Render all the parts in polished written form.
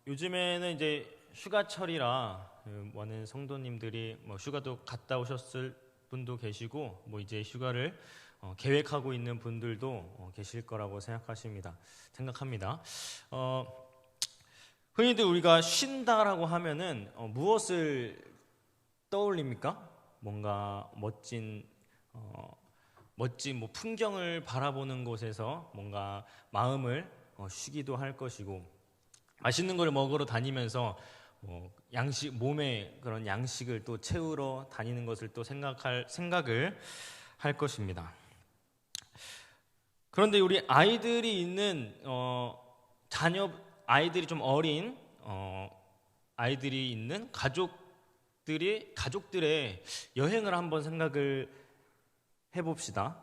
요즘에는 이제 휴가철이라 많은 성도님들이 휴가도 갔다 오셨을 분도 계시고 이제 휴가를 계획하고 있는 분들도 계실 거라고 생각합니다. 흔히들 우리가 쉰다라고 하면은 무엇을 떠올립니까? 뭔가 멋진 풍경을 바라보는 곳에서 뭔가 마음을 쉬기도 할 것이고, 맛있는 걸 먹으러 다니면서 몸에 그런 양식을 또 채우러 다니는 것을 또 생각을 할 것입니다. 그런데 우리 아이들이 있는 아이들이 좀 어린 아이들이 있는 가족들의 여행을 한번 생각을 해봅시다.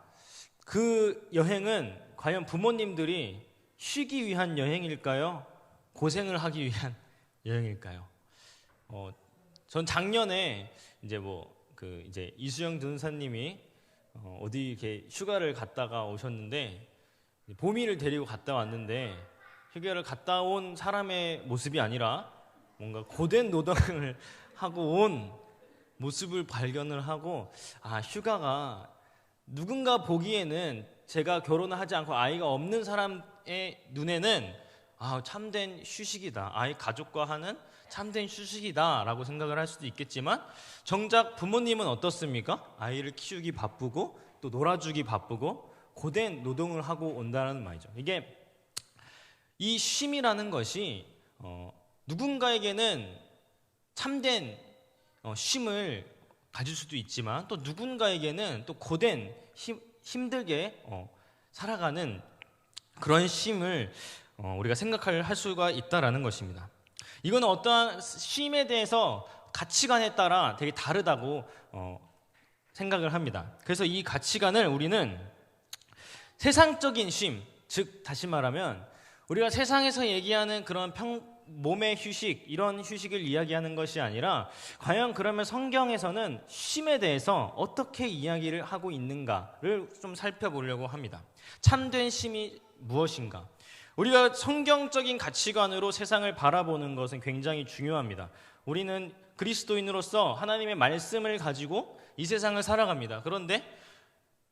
그 여행은 과연 부모님들이 쉬기 위한 여행일까요? 고생을 하기 위한 여행일까요? 전 작년에 이제 이수영 전사님이 어디 이렇게 휴가를 갔다가 오셨는데, 보미를 데리고 갔다 왔는데 휴가를 갔다 온 사람의 모습이 아니라 뭔가 고된 노동을 하고 온 모습을 발견을 하고, 휴가가 누군가 보기에는 제가 결혼을 하지 않고 아이가 없는 사람의 눈에는 참된 휴식이다, 아이 가족과 하는 참된 휴식이다 라고 생각을 할 수도 있겠지만, 정작 부모님은 어떻습니까? 아이를 키우기 바쁘고 또 놀아주기 바쁘고 고된 노동을 하고 온다는 말이죠. 이게 이 쉼이라는 것이 누군가에게는 참된 쉼을 가질 수도 있지만, 또 누군가에게는 또 고된 힘들게 살아가는 그런 쉼을 우리가 할 수가 있다라는 것입니다. 이거는 어떠한 쉼에 대해서 가치관에 따라 되게 다르다고 생각을 합니다. 그래서 이 가치관을 우리는 세상적인 쉼, 즉 다시 말하면 우리가 세상에서 얘기하는 그런 몸의 휴식, 이런 휴식을 이야기하는 것이 아니라, 과연 그러면 성경에서는 쉼에 대해서 어떻게 이야기를 하고 있는가를 좀 살펴보려고 합니다. 참된 쉼이 무엇인가? 우리가 성경적인 가치관으로 세상을 바라보는 것은 굉장히 중요합니다. 우리는 그리스도인으로서 하나님의 말씀을 가지고 이 세상을 살아갑니다. 그런데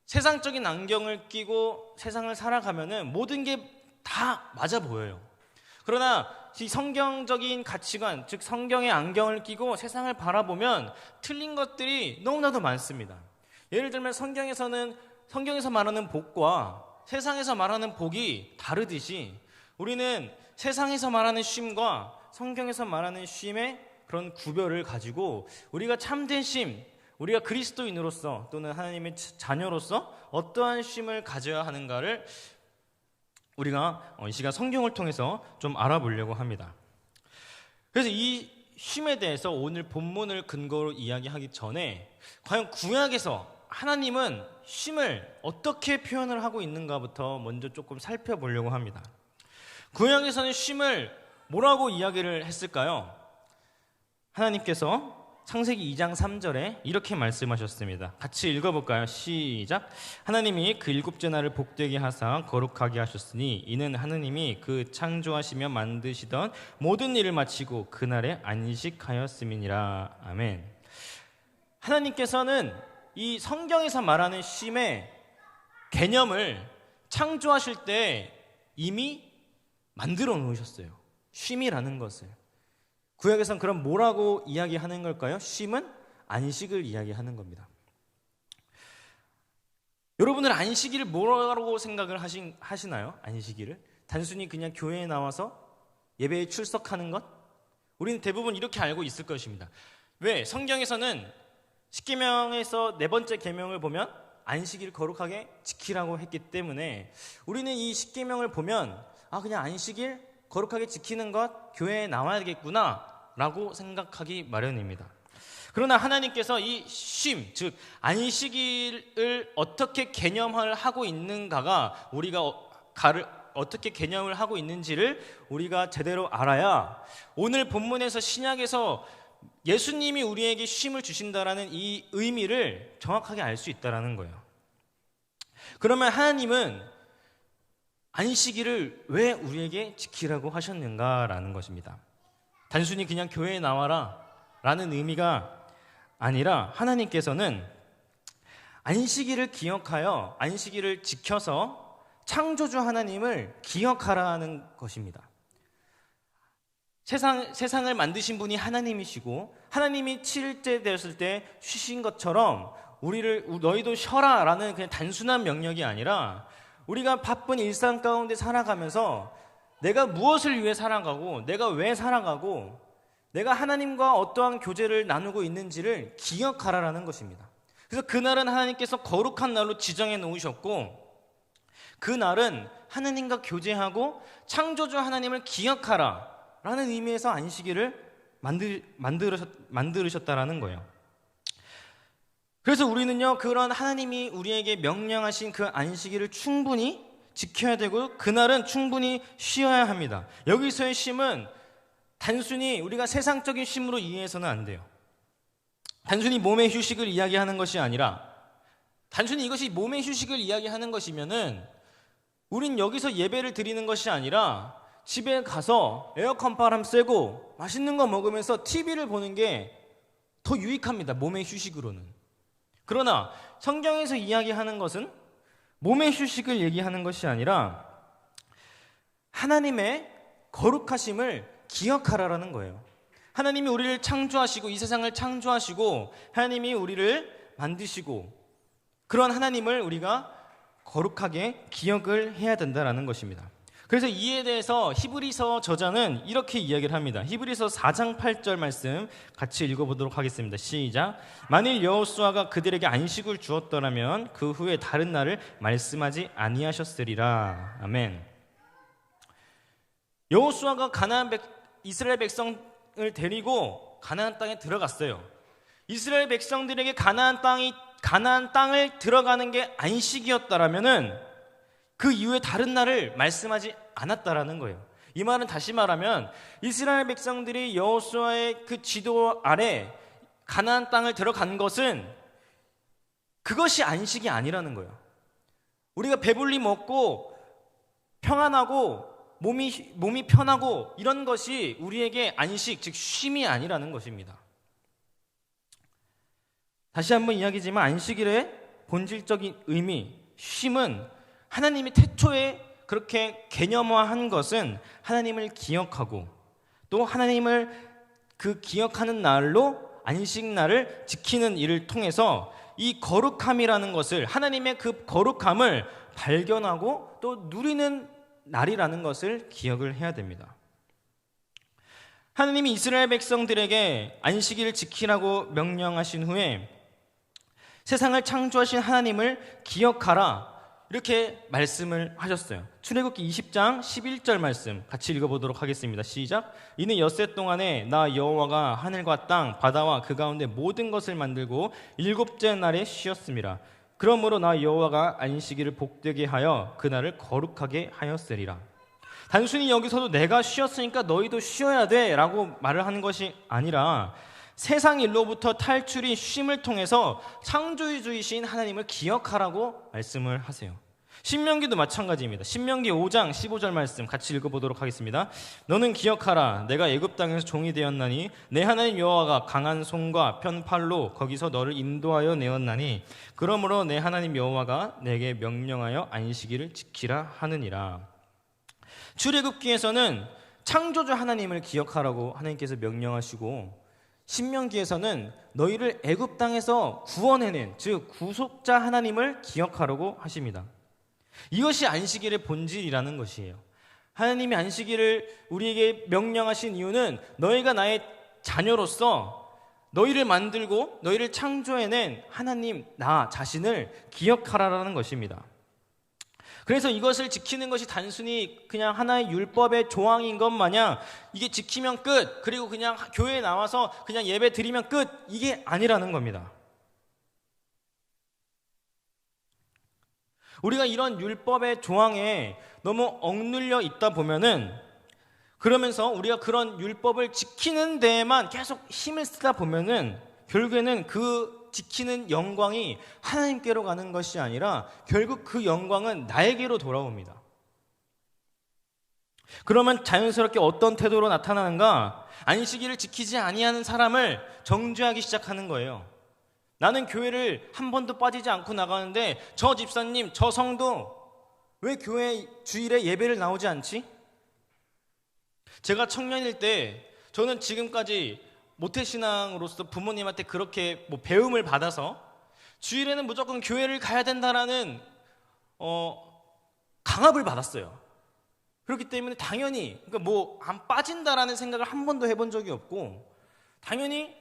세상적인 안경을 끼고 세상을 살아가면은 모든 게 다 맞아 보여요. 그러나 이 성경적인 가치관, 즉 성경의 안경을 끼고 세상을 바라보면 틀린 것들이 너무나도 많습니다. 예를 들면 성경에서 말하는 복과 세상에서 말하는 복이 다르듯이, 우리는 세상에서 말하는 쉼과 성경에서 말하는 쉼의 그런 구별을 가지고 우리가 참된 쉼, 우리가 그리스도인으로서 또는 하나님의 자녀로서 어떠한 쉼을 가져야 하는가를 우리가 이 시간 성경을 통해서 좀 알아보려고 합니다. 그래서 이 쉼에 대해서 오늘 본문을 근거로 이야기하기 전에, 과연 구약에서 하나님은 쉼을 어떻게 표현을 하고 있는가부터 먼저 조금 살펴보려고 합니다. 구약에서는 쉼을 뭐라고 이야기를 했을까요? 하나님께서 창세기 2장 3절에 이렇게 말씀하셨습니다. 같이 읽어볼까요? 시작. 하나님이 그 일곱째 날을 복되게 하사 거룩하게 하셨으니 이는 하나님이 그 창조하시며 만드시던 모든 일을 마치고 그날에 안식하였음이니라. 아멘. 하나님께서는 이 성경에서 말하는 쉼의 개념을 창조하실 때 이미 만들어 놓으셨어요. 쉼이라는 것을. 구약에서는 그럼 뭐라고 이야기하는 걸까요? 쉼은 안식을 이야기하는 겁니다. 여러분들 안식일을 뭐라고 생각을 하시나요? 안식일을? 단순히 그냥 교회에 나와서 예배에 출석하는 것? 우리는 대부분 이렇게 알고 있을 것입니다. 왜? 성경에서는 십계명에서 네 번째 계명을 보면 안식일을 거룩하게 지키라고 했기 때문에, 우리는 이 십계명을 보면 그냥 안식일 거룩하게 지키는 것, 교회에 나와야겠구나 라고 생각하기 마련입니다. 그러나 하나님께서 이 쉼, 즉 안식일을 어떻게 개념을 하고 있는가가, 우리가 어떻게 개념을 하고 있는지를 우리가 제대로 알아야 오늘 본문에서 신약에서 예수님이 우리에게 쉼을 주신다라는 이 의미를 정확하게 알 수 있다는 거예요. 그러면 하나님은 안식일을 왜 우리에게 지키라고 하셨는가라는 것입니다. 단순히 그냥 교회에 나와라 라는 의미가 아니라 하나님께서는 안식일을 기억하여 안식일을 지켜서 창조주 하나님을 기억하라는 것입니다. 세상을 만드신 분이 하나님이시고 하나님이 7일째 되었을 때 쉬신 것처럼 너희도 쉬어라 라는 그냥 단순한 명령이 아니라 우리가 바쁜 일상 가운데 살아가면서 내가 무엇을 위해 살아가고 내가 왜 살아가고 내가 하나님과 어떠한 교제를 나누고 있는지를 기억하라라는 것입니다. 그래서 그날은 하나님께서 거룩한 날로 지정해 놓으셨고 그날은 하나님과 교제하고 창조주 하나님을 기억하라 라는 의미에서 안식일을 만들으셨다라는 거예요. 그래서 우리는요, 그런 하나님이 우리에게 명령하신 그 안식일을 충분히 지켜야 되고 그날은 충분히 쉬어야 합니다. 여기서의 쉼은 단순히 우리가 세상적인 쉼으로 이해해서는 안 돼요. 단순히 몸의 휴식을 이야기하는 것이 아니라 단순히 이것이 몸의 휴식을 이야기하는 것이면은 우린 여기서 예배를 드리는 것이 아니라 집에 가서 에어컨 바람 쐬고 맛있는 거 먹으면서 TV를 보는 게 더 유익합니다. 몸의 휴식으로는. 그러나 성경에서 이야기하는 것은 몸의 휴식을 얘기하는 것이 아니라 하나님의 거룩하심을 기억하라라는 거예요. 하나님이 우리를 창조하시고 이 세상을 창조하시고 하나님이 우리를 만드시고 그런 하나님을 우리가 거룩하게 기억을 해야 된다라는 것입니다. 그래서 이에 대해서 히브리서 저자는 이렇게 이야기를 합니다. 히브리서 4장 8절 말씀 같이 읽어보도록 하겠습니다. 시작. 만일 여호수아가 그들에게 안식을 주었더라면 그 후에 다른 날을 말씀하지 아니하셨으리라. 아멘. 여호수아가 이스라엘 백성을 데리고 가나안 땅에 들어갔어요. 이스라엘 백성들에게 가나안 땅을 들어가는 게 안식이었다라면은 그 이후에 다른 날을 말씀하지 않았다라는 거예요. 이 말은 다시 말하면 이스라엘 백성들이 여호수아의 그 지도 아래 가나안 땅을 들어간 것은 그것이 안식이 아니라는 거예요. 우리가 배불리 먹고 평안하고 몸이 편하고 이런 것이 우리에게 안식, 즉 쉼이 아니라는 것입니다. 다시 한번 이야기지만 안식일의 본질적인 의미, 쉼은 하나님이 태초에 그렇게 개념화한 것은 하나님을 기억하고 또 하나님을 그 기억하는 날로 안식날을 지키는 일을 통해서 이 거룩함이라는 것을 하나님의 그 거룩함을 발견하고 또 누리는 날이라는 것을 기억을 해야 됩니다. 하나님이 이스라엘 백성들에게 안식일을 지키라고 명령하신 후에 세상을 창조하신 하나님을 기억하라 이렇게 말씀을 하셨어요. 출애굽기 20장 11절 말씀 같이 읽어보도록 하겠습니다. 시작. 이는 엿새 동안에 나 여호와가 하늘과 땅 바다와 그 가운데 모든 것을 만들고 일곱째 날에 쉬었음이라. 그러므로 나 여호와가 안식일을 복되게 하여 그날을 거룩하게 하였으리라. 단순히 여기서도 내가 쉬었으니까 너희도 쉬어야 돼 라고 말을 하는 것이 아니라 세상 일로부터 탈출인 쉼을 통해서 창조주이신 하나님을 기억하라고 말씀을 하세요. 신명기도 마찬가지입니다. 신명기 5장 15절 말씀 같이 읽어보도록 하겠습니다. 너는 기억하라. 내가 애굽 땅에서 종이 되었나니 내 하나님 여호와가 강한 손과 편팔로 거기서 너를 인도하여 내었나니 그러므로 내 하나님 여호와가 내게 명령하여 안식일을 지키라 하느니라. 출애굽기에서는 창조주 하나님을 기억하라고 하나님께서 명령하시고 신명기에서는 너희를 애굽 땅에서 구원해낸 즉 구속자 하나님을 기억하라고 하십니다. 이것이 안식일의 본질이라는 것이에요. 하나님이 안식일을 우리에게 명령하신 이유는 너희가 나의 자녀로서 너희를 만들고 너희를 창조해낸 하나님 나 자신을 기억하라라는 것입니다. 그래서 이것을 지키는 것이 단순히 그냥 하나의 율법의 조항인 것 마냥 이게 지키면 끝, 그리고 그냥 교회에 나와서 그냥 예배 드리면 끝, 이게 아니라는 겁니다. 우리가 이런 율법의 조항에 너무 억눌려 있다 보면은 그러면서 우리가 그런 율법을 지키는 데에만 계속 힘을 쓰다 보면은 결국에는 그 지키는 영광이 하나님께로 가는 것이 아니라 결국 그 영광은 나에게로 돌아옵니다. 그러면 자연스럽게 어떤 태도로 나타나는가? 안식일을 지키지 아니하는 사람을 정죄하기 시작하는 거예요. 나는 교회를 한 번도 빠지지 않고 나가는데 저 집사님, 저 성도 왜 교회 주일에 예배를 나오지 않지? 제가 청년일 때 저는 지금까지 모태신앙으로서 부모님한테 그렇게 배움을 받아서 주일에는 무조건 교회를 가야 된다라는 강압을 받았어요. 그렇기 때문에 당연히 안 빠진다라는 생각을 한 번도 해본 적이 없고, 당연히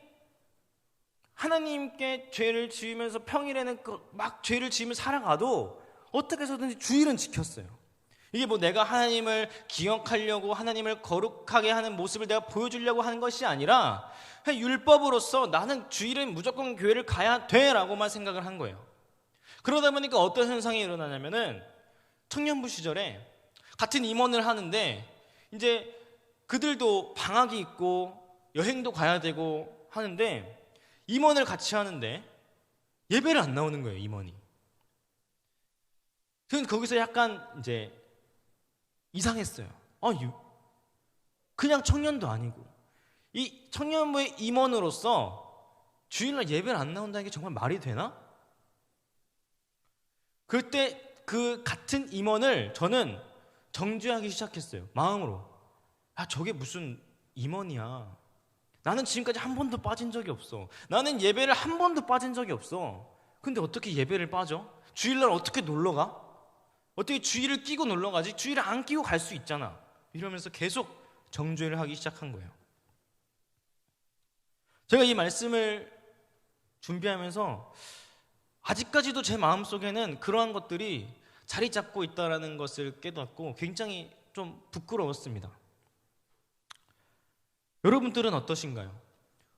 하나님께 죄를 지으면서 평일에는 막 죄를 지으며 살아가도 어떻게 해서든지 주일은 지켰어요. 이게 내가 하나님을 기억하려고 하나님을 거룩하게 하는 모습을 내가 보여주려고 하는 것이 아니라 그냥 율법으로서 나는 주일은 무조건 교회를 가야 돼라고만 생각을 한 거예요. 그러다 보니까 어떤 현상이 일어나냐면은 청년부 시절에 같은 임원을 하는데 이제 그들도 방학이 있고 여행도 가야 되고 하는데 임원을 같이 하는데 예배를 안 나오는 거예요, 임원이. 그래서 거기서 약간 이제 이상했어요. 그냥 청년도 아니고 이 청년부의 임원으로서 주일날 예배를 안 나온다는 게 정말 말이 되나? 그때 그 같은 임원을 저는 정죄하기 시작했어요. 마음으로. 저게 무슨 임원이야. 나는 지금까지 한 번도 빠진 적이 없어. 나는 예배를 한 번도 빠진 적이 없어. 근데 어떻게 예배를 빠져? 주일날 어떻게 놀러 가? 어떻게 주일을 끼고 놀러 가지? 주일을 안 끼고 갈 수 있잖아. 이러면서 계속 정죄를 하기 시작한 거예요. 제가 이 말씀을 준비하면서 아직까지도 제 마음속에는 그러한 것들이 자리 잡고 있다는 것을 깨닫고 굉장히 좀 부끄러웠습니다. 여러분들은 어떠신가요?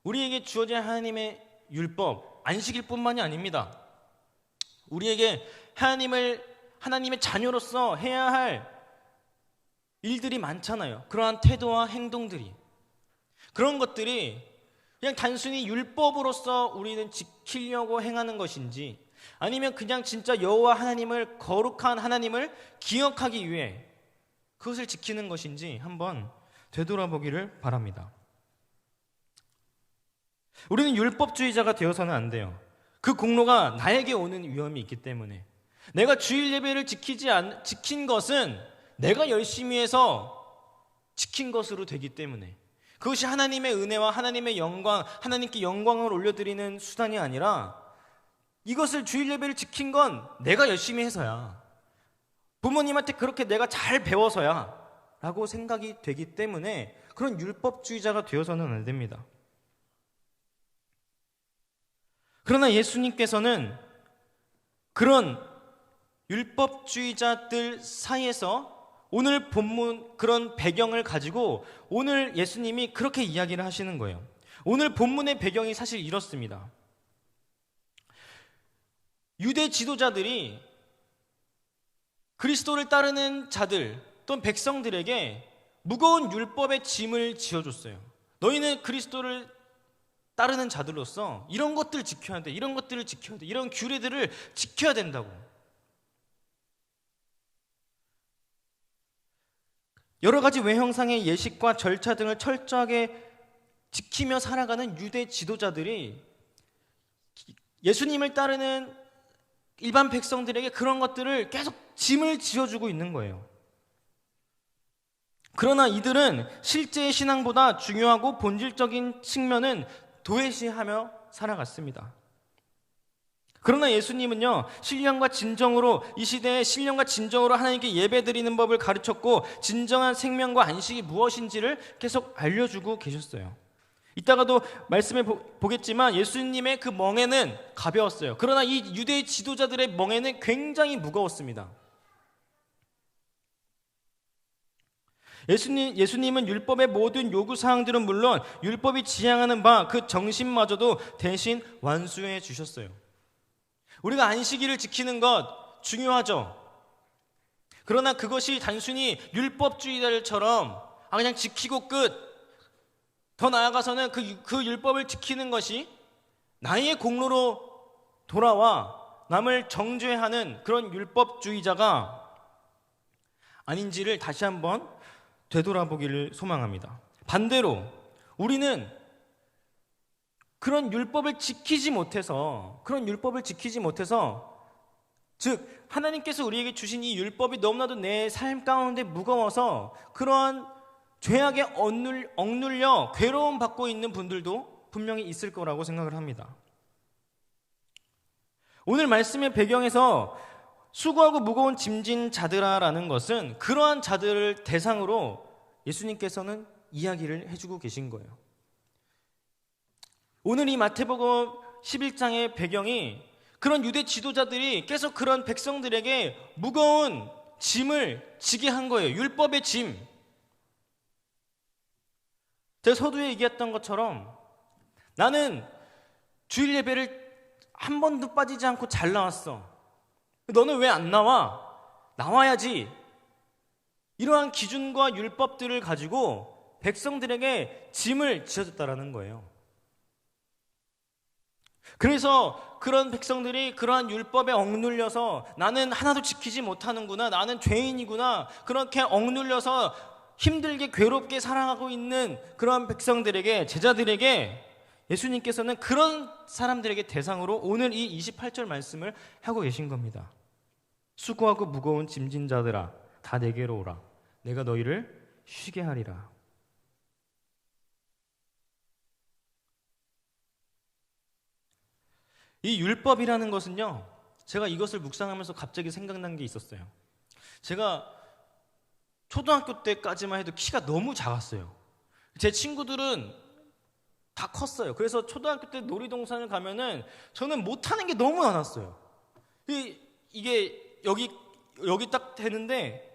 우리에게 주어진 하나님의 율법, 안식일 뿐만이 아닙니다. 우리에게 하나님의 자녀로서 해야 할 일들이 많잖아요. 그러한 태도와 행동들이. 그런 것들이 그냥 단순히 율법으로서 우리는 지키려고 행하는 것인지, 아니면 그냥 진짜 여호와 하나님을, 거룩한 하나님을 기억하기 위해 그것을 지키는 것인지 한번 되돌아보기를 바랍니다. 우리는 율법주의자가 되어서는 안 돼요. 그 공로가 나에게 오는 위험이 있기 때문에. 내가 주일 예배를 지킨 것은 내가 열심히 해서 지킨 것으로 되기 때문에, 그것이 하나님의 은혜와 하나님의 영광, 하나님께 영광을 올려드리는 수단이 아니라 이것을 주일 예배를 지킨 건 내가 열심히 해서야, 부모님한테 그렇게 내가 잘 배워서야 라고 생각이 되기 때문에 그런 율법주의자가 되어서는 안 됩니다. 그러나 예수님께서는 그런 율법주의자들 사이에서 오늘 본문 그런 배경을 가지고 오늘 예수님이 그렇게 이야기를 하시는 거예요. 오늘 본문의 배경이 사실 이렇습니다. 유대 지도자들이 그리스도를 따르는 자들 또는 백성들에게 무거운 율법의 짐을 지어줬어요. 너희는 그리스도를 따르는 자들로서 이런 것들을 지켜야 돼, 이런 것들을 지켜야 돼, 이런 규례들을 지켜야 된다고. 여러 가지 외형상의 예식과 절차 등을 철저하게 지키며 살아가는 유대 지도자들이 예수님을 따르는 일반 백성들에게 그런 것들을 계속 짐을 지어주고 있는 거예요. 그러나 이들은 실제의 신앙보다 중요하고 본질적인 측면은 도외시하며 살아갔습니다. 그러나 예수님은요, 신령과 진정으로, 이 시대에 신령과 진정으로 하나님께 예배드리는 법을 가르쳤고 진정한 생명과 안식이 무엇인지를 계속 알려주고 계셨어요. 이따가도 말씀해 보겠지만 예수님의 그 멍에는 가벼웠어요. 그러나 이 유대 지도자들의 멍에는 굉장히 무거웠습니다. 예수님은 율법의 모든 요구사항들은 물론 율법이 지향하는 바 그 정신마저도 대신 완수해 주셨어요. 우리가 안식일을 지키는 것 중요하죠. 그러나 그것이 단순히 율법주의자들처럼 그냥 지키고 끝, 더 나아가서는 그 율법을 지키는 것이 나의 공로로 돌아와 남을 정죄하는 그런 율법주의자가 아닌지를 다시 한번 되돌아보기를 소망합니다. 반대로 우리는 그런 율법을 지키지 못해서 즉 하나님께서 우리에게 주신 이 율법이 너무나도 내 삶 가운데 무거워서 그런 죄악에 억눌려 괴로움 받고 있는 분들도 분명히 있을 거라고 생각을 합니다. 오늘 말씀의 배경에서 수고하고 무거운 짐진 자들아라는 것은 그러한 자들을 대상으로 예수님께서는 이야기를 해주고 계신 거예요. 오늘 이 마태복음 11장의 배경이 그런 유대 지도자들이 계속 그런 백성들에게 무거운 짐을 지게 한 거예요. 율법의 짐. 제가 서두에 얘기했던 것처럼 나는 주일 예배를 한 번도 빠지지 않고 잘 나왔어. 너는 왜 안 나와? 나와야지. 이러한 기준과 율법들을 가지고 백성들에게 짐을 지어줬다라는 거예요. 그래서 그런 백성들이 그러한 율법에 억눌려서 나는 하나도 지키지 못하는구나, 나는 죄인이구나, 그렇게 억눌려서 힘들게 괴롭게 살아가고 있는 그러한 백성들에게, 제자들에게 예수님께서는 그런 사람들에게 대상으로 오늘 이 28절 말씀을 하고 계신 겁니다. 수고하고 무거운 짐진 자들아 다 내게로 오라. 내가 너희를 쉬게 하리라. 이 율법이라는 것은요, 제가 이것을 묵상하면서 갑자기 생각난 게 있었어요. 제가 초등학교 때까지만 해도 키가 너무 작았어요. 제 친구들은 다 컸어요. 그래서 초등학교 때 놀이동산을 가면은 저는 못하는 게 너무 많았어요. 이게 여기 딱 되는데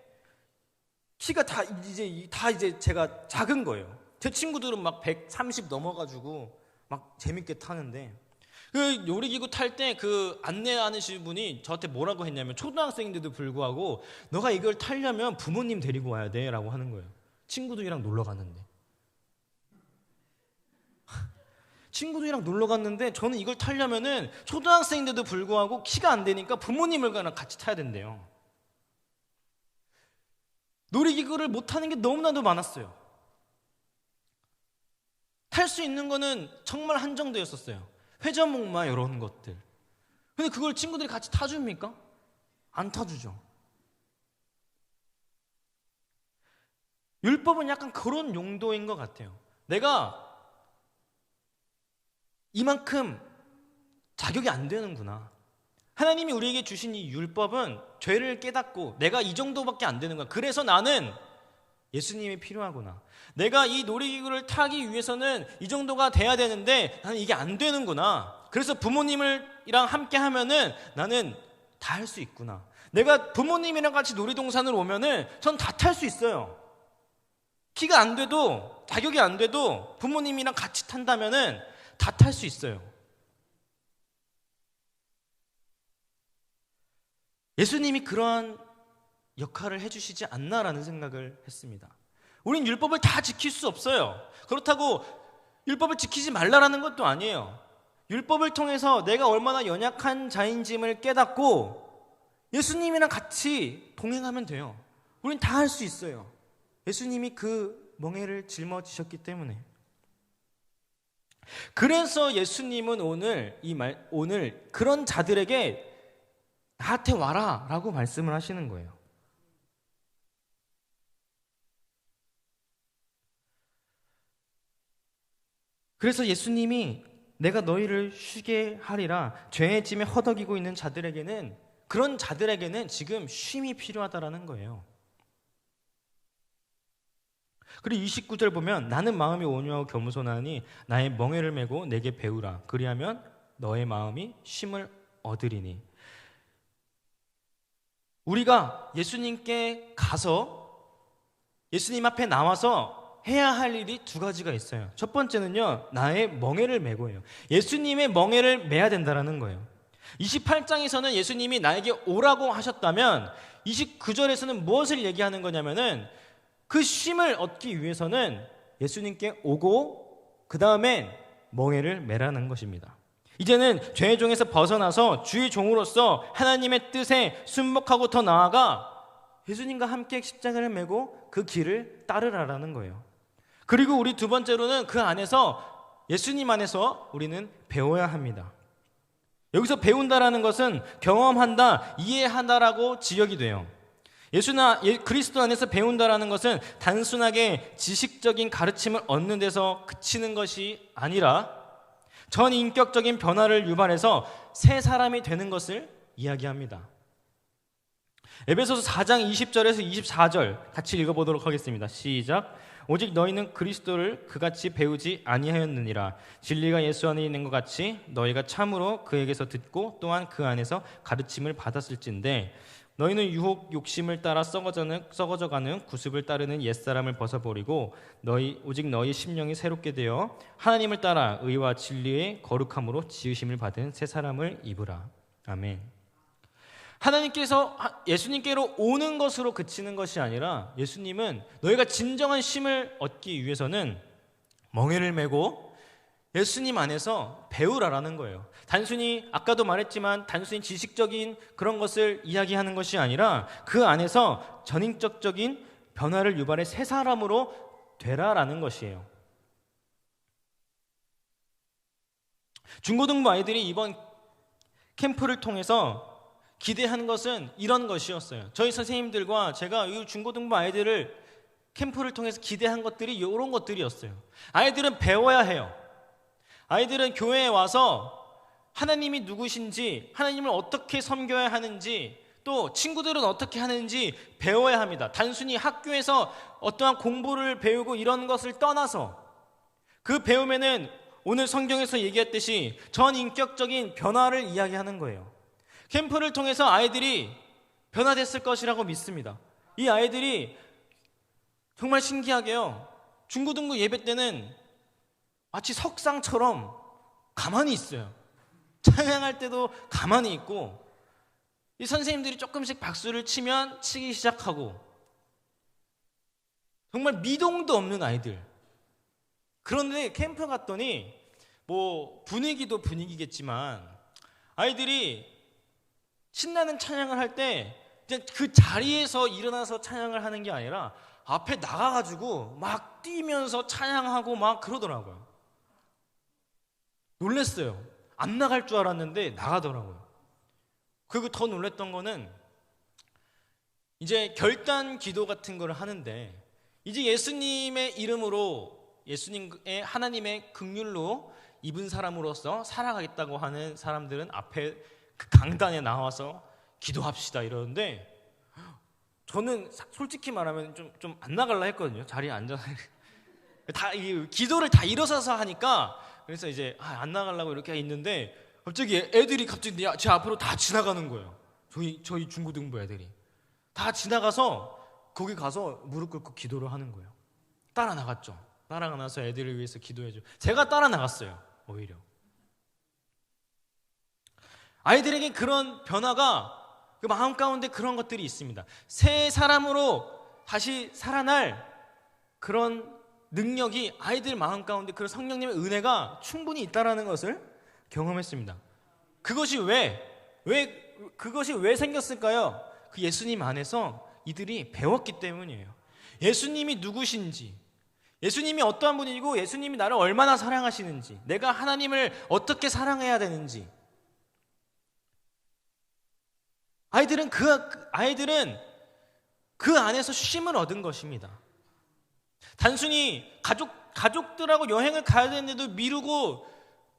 키가 다 이제 제가 작은 거예요. 제 친구들은 막 130 넘어가지고 막 재밌게 타는데, 그 놀이기구 탈 때 그 안내하시는 분이 저한테 뭐라고 했냐면, 초등학생인데도 불구하고 너가 이걸 타려면 부모님 데리고 와야 돼 라고 하는 거예요. 친구들이랑 놀러 갔는데 저는 이걸 타려면은 초등학생인데도 불구하고 키가 안 되니까 부모님을 같이 타야 된대요. 놀이기구를 못 타는 게 너무나도 많았어요. 탈 수 있는 거는 정말 한정되었었어요. 회전목마 이런 것들. 근데 그걸 친구들이 같이 타줍니까? 안 타주죠. 율법은 약간 그런 용도인 것 같아요. 내가 이만큼 자격이 안 되는구나. 하나님이 우리에게 주신 이 율법은 죄를 깨닫고 내가 이 정도밖에 안 되는 거야. 그래서 나는 예수님이 필요하구나. 내가 이 놀이기구를 타기 위해서는 이 정도가 돼야 되는데 나는 이게 안 되는구나. 그래서 부모님이랑 함께 하면은 나는 다 할 수 있구나. 내가 부모님이랑 같이 놀이동산을 오면은 전 다 탈 수 있어요. 키가 안 돼도, 자격이 안 돼도 부모님이랑 같이 탄다면은 다 탈 수 있어요. 예수님이 그러한 역할을 해주시지 않나라는 생각을 했습니다. 우린 율법을 다 지킬 수 없어요. 그렇다고 율법을 지키지 말라라는 것도 아니에요. 율법을 통해서 내가 얼마나 연약한 자인짐을 깨닫고 예수님이랑 같이 동행하면 돼요. 우린 다 할 수 있어요. 예수님이 그 멍에를 짊어지셨기 때문에. 그래서 예수님은 오늘 그런 자들에게 나한테 와라 라고 말씀을 하시는 거예요. 그래서 예수님이 내가 너희를 쉬게 하리라, 죄의 짐에 허덕이고 있는 자들에게는, 그런 자들에게는 지금 쉼이 필요하다라는 거예요. 그리고 29절 보면 나는 마음이 온유하고 겸손하니 나의 멍에를 메고 내게 배우라. 그리하면 너의 마음이 쉼을 얻으리니. 우리가 예수님께 가서 예수님 앞에 나와서 해야 할 일이 두 가지가 있어요. 첫 번째는요, 나의 멍에를 메고예요. 예수님의 멍에를 메야 된다는 거예요. 28장에서는 예수님이 나에게 오라고 하셨다면 29절에서는 무엇을 얘기하는 거냐면은 그 쉼을 얻기 위해서는 예수님께 오고 그 다음엔 멍에를 메라는 것입니다. 이제는 죄의 종에서 벗어나서 주의 종으로서 하나님의 뜻에 순복하고 더 나아가 예수님과 함께 십자가를 메고 그 길을 따르라라는 거예요. 그리고 우리 두 번째로는 그 안에서, 예수님 안에서 우리는 배워야 합니다. 여기서 배운다라는 것은 경험한다, 이해한다라고 지역이 돼요. 그리스도 안에서 배운다라는 것은 단순하게 지식적인 가르침을 얻는 데서 그치는 것이 아니라 전인격적인 변화를 유발해서 새 사람이 되는 것을 이야기합니다. 에베소서 4장 20절에서 24절 같이 읽어보도록 하겠습니다. 시작. 오직 너희는 그리스도를 그같이 배우지 아니하였느니라. 진리가 예수 안에 있는 것 같이 너희가 참으로 그에게서 듣고 또한 그 안에서 가르침을 받았을진데 너희는 유혹 욕심을 따라 썩어져가는 구습을 따르는 옛사람을 벗어버리고 오직 너희 심령이 새롭게 되어 하나님을 따라 의와 진리의 거룩함으로 지으심을 받은 새 사람을 입으라. 아멘. 하나님께서 예수님께로 오는 것으로 그치는 것이 아니라, 예수님은 너희가 진정한 쉼을 얻기 위해서는 멍에를 메고 예수님 안에서 배우라라는 거예요. 단순히 아까도 말했지만 단순히 지식적인 그런 것을 이야기하는 것이 아니라 그 안에서 전인격적인 변화를 유발해 새 사람으로 되라라는 것이에요. 중고등부 아이들이 이번 캠프를 통해서 기대한 것은 이런 것이었어요. 저희 선생님들과 제가 이 중고등부 아이들을 캠프를 통해서 기대한 것들이 이런 것들이었어요. 아이들은 배워야 해요. 아이들은 교회에 와서 하나님이 누구신지, 하나님을 어떻게 섬겨야 하는지, 또 친구들은 어떻게 하는지 배워야 합니다. 단순히 학교에서 어떠한 공부를 배우고 이런 것을 떠나서 그 배움에는 오늘 성경에서 얘기했듯이 전인격적인 변화를 이야기하는 거예요. 캠프를 통해서 아이들이 변화됐을 것이라고 믿습니다. 이 아이들이 정말 신기하게요, 중고등부 예배 때는 마치 석상처럼 가만히 있어요. 찬양할 때도 가만히 있고, 이 선생님들이 조금씩 박수를 치면 치기 시작하고, 정말 미동도 없는 아이들. 그런데 캠프 갔더니 뭐 분위기도 분위기겠지만 아이들이 신나는 찬양을 할 때 그냥 그 자리에서 일어나서 찬양을 하는 게 아니라 앞에 나가가지고 막 뛰면서 찬양하고 막 그러더라고요. 놀랬어요. 안 나갈 줄 알았는데 나가더라고요. 그리고 더 놀랬던 거는 이제 결단 기도 같은 걸 하는데, 이제 예수님의 이름으로, 예수님의 하나님의 긍휼로 입은 사람으로서 살아가겠다고 하는 사람들은 앞에 그 강단에 나와서 기도합시다 이러는데, 저는 솔직히 말하면 좀 안 나갈라 했거든요. 자리에 앉아서 다 이 기도를 다 일어서서 하니까. 그래서 이제 안 나가려고 이렇게 있는데 갑자기 애들이 갑자기 제 앞으로 다 지나가는 거예요. 저희 중고등부 애들이 다 지나가서 거기 가서 무릎 꿇고 기도를 하는 거예요. 따라 나갔죠. 따라 나가서 애들을 위해서 기도해줘. 제가 따라 나갔어요. 오히려 아이들에게 그런 변화가, 그 마음 가운데 그런 것들이 있습니다. 새 사람으로 다시 살아날 그런 능력이 아이들 마음 가운데, 그런 성령님의 은혜가 충분히 있다라는 것을 경험했습니다. 그것이 왜 생겼을까요? 그 예수님 안에서 이들이 배웠기 때문이에요. 예수님이 누구신지, 예수님이 어떠한 분이고, 예수님이 나를 얼마나 사랑하시는지, 내가 하나님을 어떻게 사랑해야 되는지, 아이들은 그 안에서 쉼을 얻은 것입니다. 단순히 가족들하고 여행을 가야 되는데도 미루고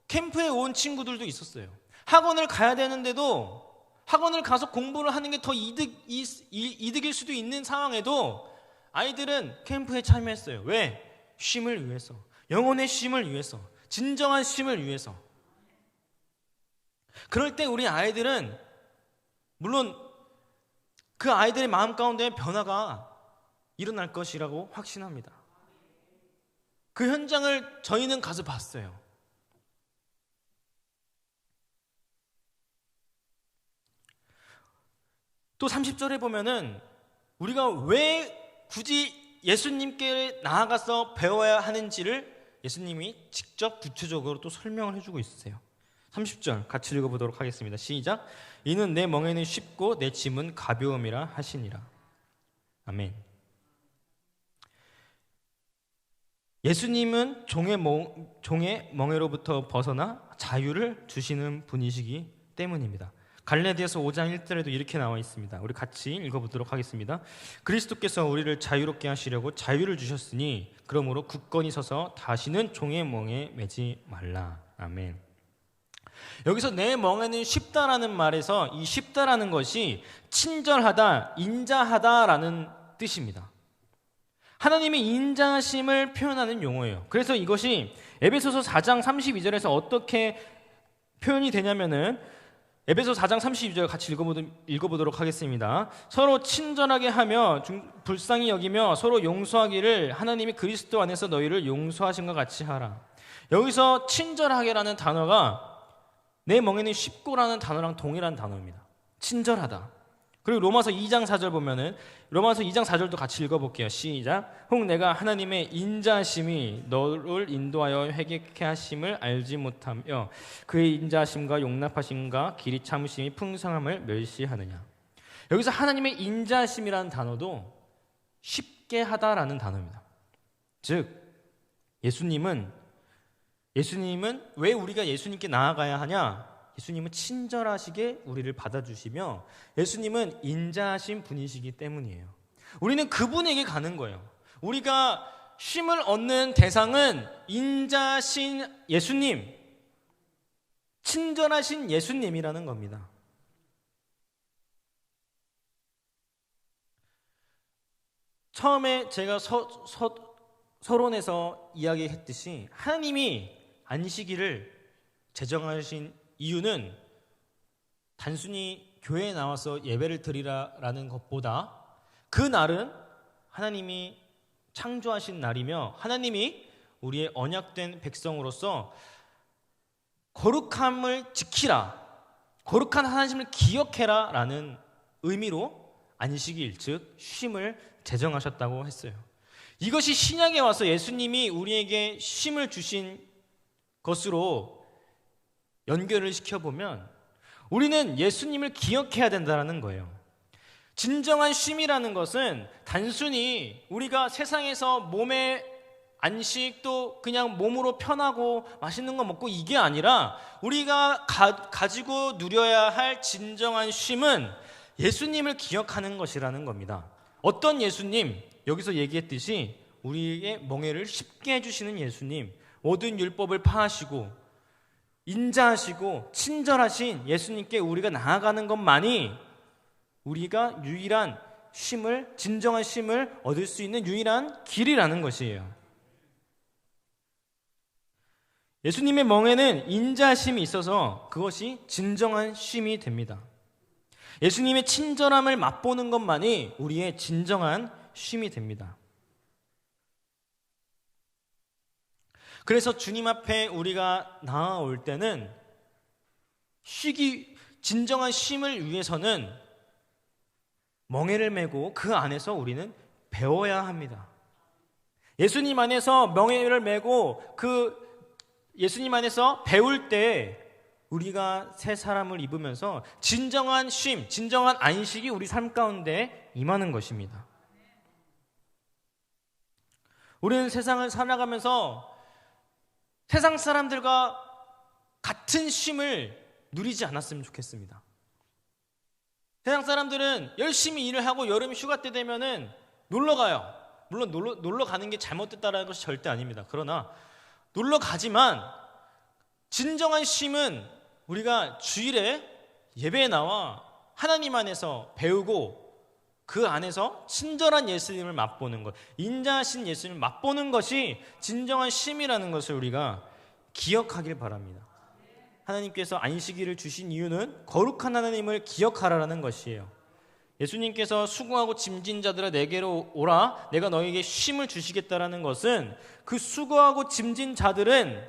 캠프에 온 친구들도 있었어요. 학원을 가야 되는데도, 학원을 가서 공부를 하는 게 더 이득일 수도 있는 상황에도 아이들은 캠프에 참여했어요. 왜? 쉼을 위해서, 영혼의 쉼을 위해서, 진정한 쉼을 위해서. 그럴 때 우리 아이들은, 물론 그 아이들의 마음 가운데 변화가 일어날 것이라고 확신합니다. 그 현장을 저희는 가서 봤어요. 또 30절에 보면은 우리가 왜 굳이 예수님께 나아가서 배워야 하는지를 예수님이 직접 구체적으로 또 설명을 해주고 있으세요. 30절 같이 읽어보도록 하겠습니다. 시작. 이는 내 멍에는 쉽고 내 짐은 가벼움이라 하시니라. 아멘. 예수님은 종의 멍에로부터 벗어나 자유를 주시는 분이시기 때문입니다. 갈라디아서 5장 1절에도 이렇게 나와 있습니다. 우리 같이 읽어보도록 하겠습니다. 그리스도께서 우리를 자유롭게 하시려고 자유를 주셨으니 그러므로 굳건히 서서 다시는 종의 멍에 매지 말라. 아멘. 여기서 내 멍에는 쉽다라는 말에서 이 쉽다라는 것이 친절하다, 인자하다라는 뜻입니다. 하나님의 인자하심을 표현하는 용어예요. 그래서 이것이 에베소서 4장 32절에서 어떻게 표현이 되냐면은 에베소서 4장 32절 같이 읽어보도록 하겠습니다. 서로 친절하게 하며 불쌍히 여기며 서로 용서하기를 하나님이 그리스도 안에서 너희를 용서하신 것 같이 하라. 여기서 친절하게라는 단어가 내 멍에는 쉽고라는 단어랑 동일한 단어입니다. 친절하다. 그리고 로마서 2장 4절 보면은 로마서 2장 4절도 같이 읽어볼게요. 시작. 혹 내가 하나님의 인자하심이 너를 인도하여 회개케 하심을 알지 못하며 그의 인자하심과 용납하심과 길이 참으심이 풍성함을 멸시하느냐. 여기서 하나님의 인자하심이라는 단어도 쉽게 하다라는 단어입니다. 즉 예수님은 왜 우리가 예수님께 나아가야 하냐? 예수님은 친절하시게 우리를 받아주시며 예수님은 인자하신 분이시기 때문이에요. 우리는 그분에게 가는 거예요. 우리가 쉼을 얻는 대상은 인자하신 예수님, 친절하신 예수님이라는 겁니다. 처음에 제가 서론에서 이야기했듯이 하나님이 안식일을 제정하신 이유는 단순히 교회에 나와서 예배를 드리라라는 것보다 그 날은 하나님이 창조하신 날이며 하나님이 우리의 언약된 백성으로서 거룩함을 지키라, 거룩한 하나님을 기억해라 라는 의미로 안식일, 즉 쉼을 제정하셨다고 했어요. 이것이 신약에 와서 예수님이 우리에게 쉼을 주신 것으로 연결을 시켜보면 우리는 예수님을 기억해야 된다는 거예요. 진정한 쉼이라는 것은 단순히 우리가 세상에서 몸의 안식 또 그냥 몸으로 편하고 맛있는 거 먹고 이게 아니라 우리가 가지고 누려야 할 진정한 쉼은 예수님을 기억하는 것이라는 겁니다. 어떤 예수님? 여기서 얘기했듯이 우리의 멍에를 쉽게 해주시는 예수님, 모든 율법을 파하시고 인자하시고 친절하신 예수님께 우리가 나아가는 것만이 우리가 유일한 쉼을, 진정한 쉼을 얻을 수 있는 유일한 길이라는 것이에요. 예수님의 멍에는 인자하심이 있어서 그것이 진정한 쉼이 됩니다. 예수님의 친절함을 맛보는 것만이 우리의 진정한 쉼이 됩니다. 그래서 주님 앞에 우리가 나아올 때는 진정한 쉼을 위해서는 멍에를 메고 그 안에서 우리는 배워야 합니다. 예수님 안에서 멍에를 메고 예수님 안에서 배울 때 우리가 새 사람을 입으면서 진정한 쉼, 진정한 안식이 우리 삶 가운데 임하는 것입니다. 우리는 세상을 살아가면서 세상 사람들과 같은 쉼을 누리지 않았으면 좋겠습니다. 세상 사람들은 열심히 일을 하고 여름 휴가 때 되면은 놀러 가요. 물론 놀러 가는 게 잘못됐다는 것이 절대 아닙니다. 그러나 놀러 가지만 진정한 쉼은 우리가 주일에 예배에 나와 하나님 안에서 배우고 그 안에서 친절한 예수님을 맛보는 것, 인자하신 예수님을 맛보는 것이 진정한 쉼이라는 것을 우리가 기억하길 바랍니다. 하나님께서 안식일을 주신 이유는 거룩한 하나님을 기억하라는 것이에요. 예수님께서 수고하고 짐진 자들아 내게로 오라, 내가 너에게 쉼을 주시겠다라는 것은 그 수고하고 짐진 자들은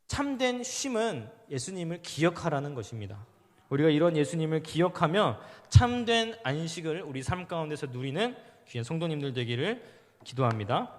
참된 쉼은 예수님을 기억하라는 것입니다. 우리가 이런 예수님을 기억하며 참된 안식을 우리 삶 가운데서 누리는 귀한 성도님들 되기를 기도합니다.